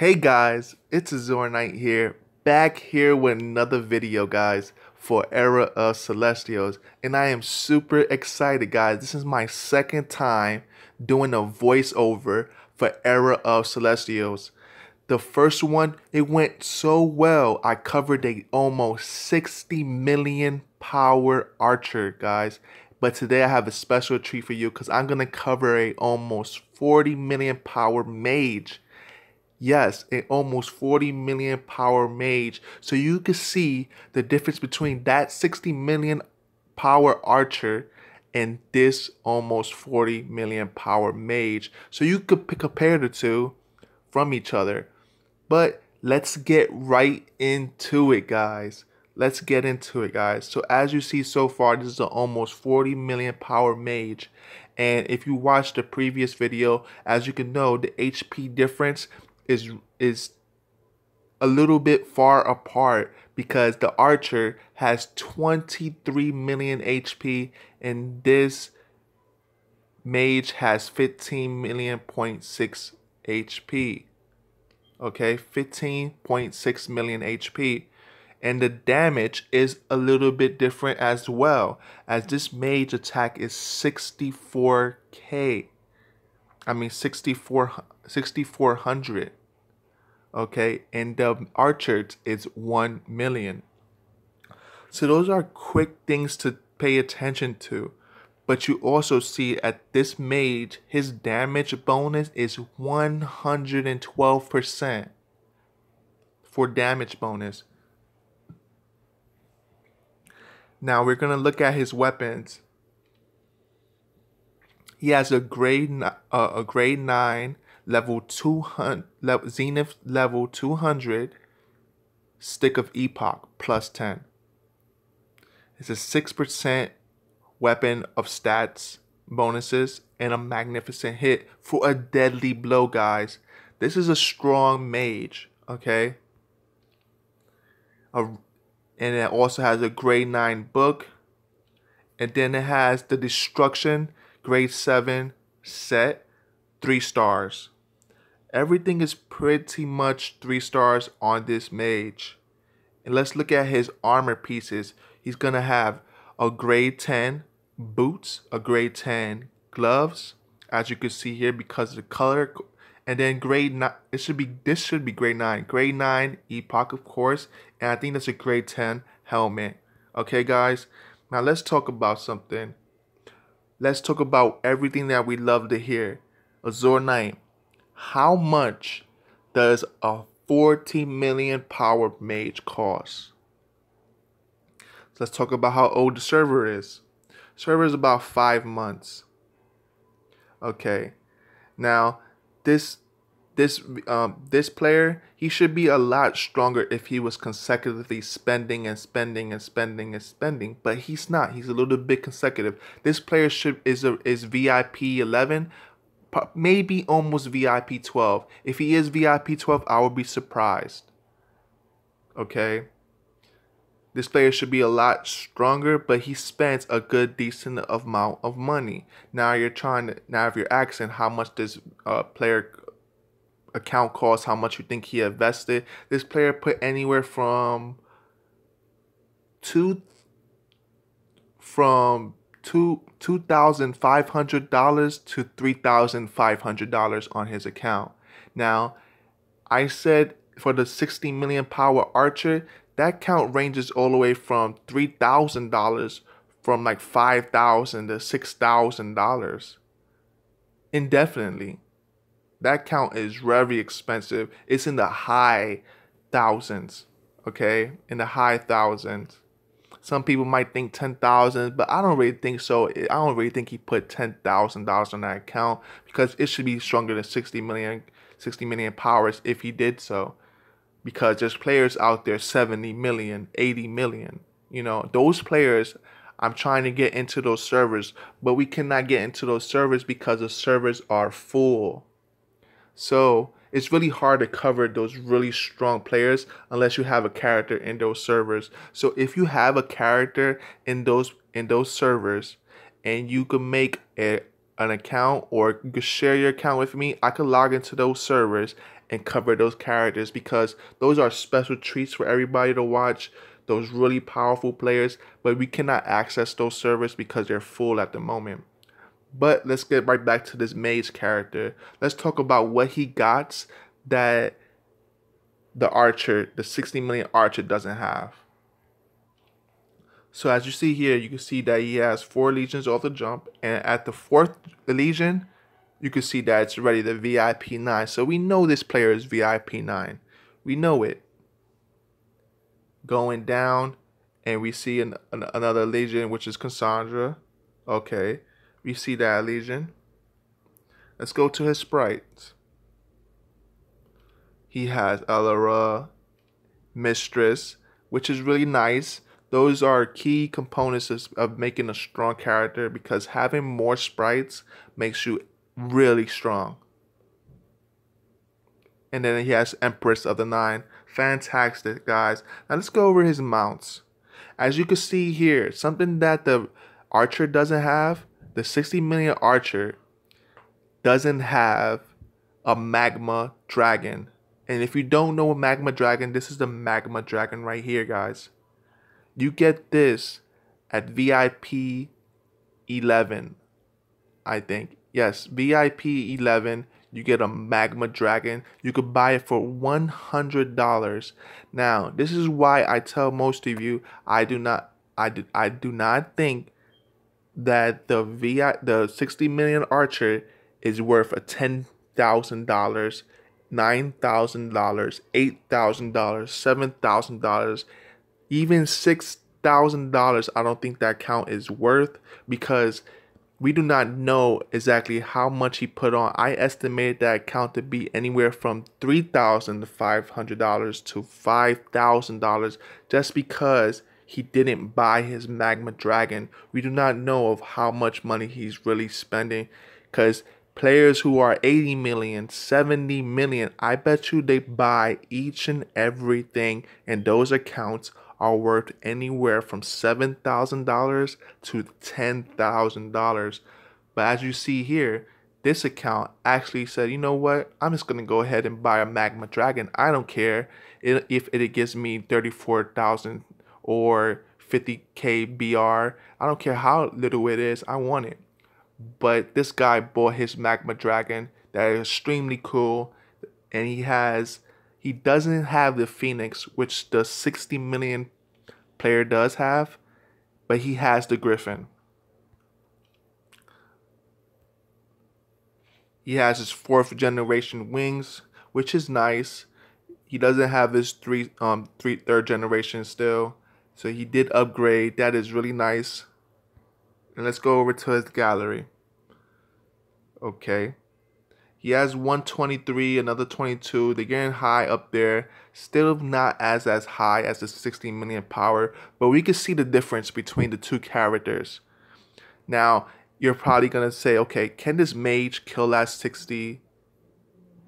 Hey guys, it's Azor Knight here, back here with another video guys for Era of Celestials, and I am super excited guys. This is my second time doing a voiceover for Era of Celestials. The first one, it went so well. I covered a almost 60 million power archer guys. But today I have a special treat for you because I'm going to cover a almost 40 million power mage. Yes, an almost 40 million power mage. So you can see the difference between that 60 million power archer and this almost 40 million power mage. So you could compare the two from each other. But let's get right into it, guys. Let's get into it, guys. So as you see so far, this is an almost 40 million power mage. And if you watched the previous video, as you can know, the HP difference is a little bit far apart because the archer has 23 million HP and this mage has 15 million point 6 HP. Okay, 15.6 million HP. And the damage is a little bit different as well, as this mage attack is 64k. I mean 6400. Okay, and the archers is 1 million. So those are quick things to pay attention to. But you also see at this mage, his damage bonus is 112% for damage bonus. Now we're going to look at his weapons. He has a grade 9 level 200 Zenith level 200 stick of epoch plus 10. It's a 6% weapon of stats bonuses and a magnificent hit for a deadly blow, guys. This is a strong mage, okay? And it also has a grade 9 book, and then it has the destruction grade 7 set, 3 stars. Everything is pretty much 3 stars on this mage. And let's look at his armor pieces. He's gonna have a grade 10 boots, a grade 10 gloves, as you can see here because of the color, and then grade 9. This should be grade 9. Grade 9 epoch, of course, and I think that's a grade 10 helmet. Okay, guys. Now let's talk about something. Let's talk about everything that we love to hear. Azor Knight, how much does a 40 million power mage cost? So let's talk about how old the server is. Server is about 5 months. Okay. Now this player, he should be a lot stronger if he was consecutively spending and spending and spending and spending, but he's not. He's a little bit consecutive. This player is VIP 11, maybe almost VIP 12. If he is VIP 12, I would be surprised. Okay. This player should be a lot stronger, but he spends a good decent amount of money. Now if you're asking how much this player account costs, how much you think he invested, this player put anywhere from $2,500 to $3,500 on his account. Now, I said for the 60 million power archer, that count ranges all the way from $3,000, from like $5,000 to $6,000 indefinitely. That count is very expensive. It's in the high thousands, okay? In the high thousands. Some people might think 10,000, but I don't really think so. I don't really think he put $10,000 on that account because it should be stronger than 60 million powers if he did so. Because there's players out there 70 million, 80 million. You know, those players, I'm trying to get into those servers, but we cannot get into those servers because the servers are full. So it's really hard to cover those really strong players unless you have a character in those servers. So if you have a character in those servers and you can make a an account, or you could share your account with me, I could log into those servers and cover those characters, because those are special treats for everybody to watch, those really powerful players, but we cannot access those servers because they're full at the moment. But let's get right back to this Mage character. Let's talk about what he got that the Archer, the 60 million Archer, doesn't have. So as you see here, you can see that he has 4 legions off the jump, and at the 4th legion, you can see that it's already the VIP 9. So we know this player is VIP 9. We know it. Going down, and we see another legion, which is Cassandra. Okay, we see that legion. Let's go to his sprites. He has Elara, Mistress, which is really nice. Those are key components of making a strong character, because having more sprites makes you really strong. And then he has Empress of the 9. Fantastic, guys. Now let's go over his mounts. As you can see here, something that the Archer doesn't have, the 60 million Archer doesn't have a Magma Dragon. And if you don't know a Magma Dragon, this is the Magma Dragon right here, guys. You get this at VIP 11, I think. Yes, VIP 11. You get a Magma Dragon. You could buy it for $100. Now, this is why I tell most of you I do not think that the 60 million Archer is worth a $10,000, $9,000, $8,000, $7,000, even $6,000. I don't think that count is worth, because we do not know exactly how much he put on. I estimated that account to be anywhere from $3,500 to $5,000, just because he didn't buy his Magma Dragon. We do not know of how much money he's really spending, because players who are 80 million, 70 million, I bet you they buy each and everything, and those accounts are worth anywhere from $7,000 to $10,000. But as you see here, this account actually said, you know what, I'm just gonna go ahead and buy a Magma Dragon. I don't care if it gives me 34,000 or 50k BR. I don't care how little it is, I want it. But this guy bought his Magma Dragon. That is extremely cool, and he doesn't have the Phoenix, which the 60 million player does have, but he has the Griffin. He has his 4th generation wings, which is nice. He doesn't have his third generation still, so he did upgrade. That is really nice. And let's go over to his gallery. Okay. He has 123, another 22. They're getting high up there. Still not as high as the 60 million power, but we can see the difference between the two characters. Now, you're probably going to say, okay, can this Mage kill that 60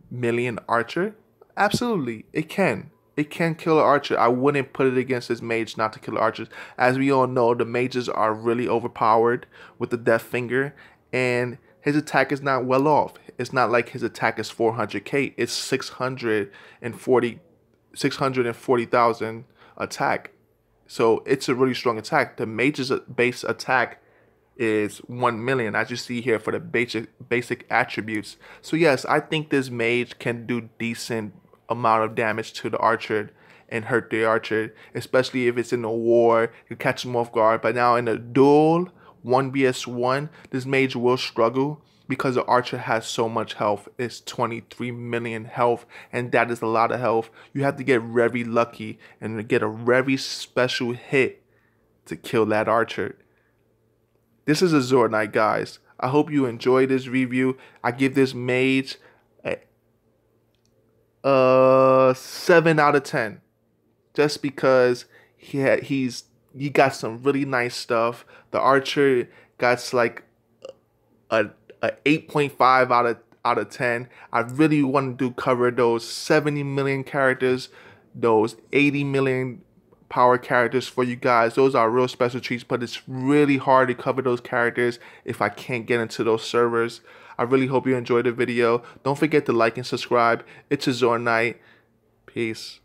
million Archer? Absolutely, it can. It can kill an Archer. I wouldn't put it against this Mage not to kill Archers. As we all know, the Mages are really overpowered with the Death Finger, and his attack is not well off. It's not like his attack is 400k. It's 640,000 attack. So it's a really strong attack. The Mage's base attack is 1 million, as you see here, for the basic attributes. So yes, I think this Mage can do decent amount of damage to the Archer and hurt the Archer, especially if it's in a war. You catch him off guard. But now in a duel, 1vs1, this Mage will struggle, because the Archer has so much health. It's 23 million health, and that is a lot of health. You have to get very lucky and get a very special hit to kill that Archer. This is Azure Knight, guys. I hope you enjoyed this review. I give this Mage a 7 out of 10, just because he got some really nice stuff. The Archer got like a 8.5 out of 10. I really wanted to cover those 70 million characters, those 80 million power characters for you guys. Those are real special treats, but it's really hard to cover those characters if I can't get into those servers. I really hope you enjoyed the video. Don't forget to like and subscribe. It's Azor Knight. Peace.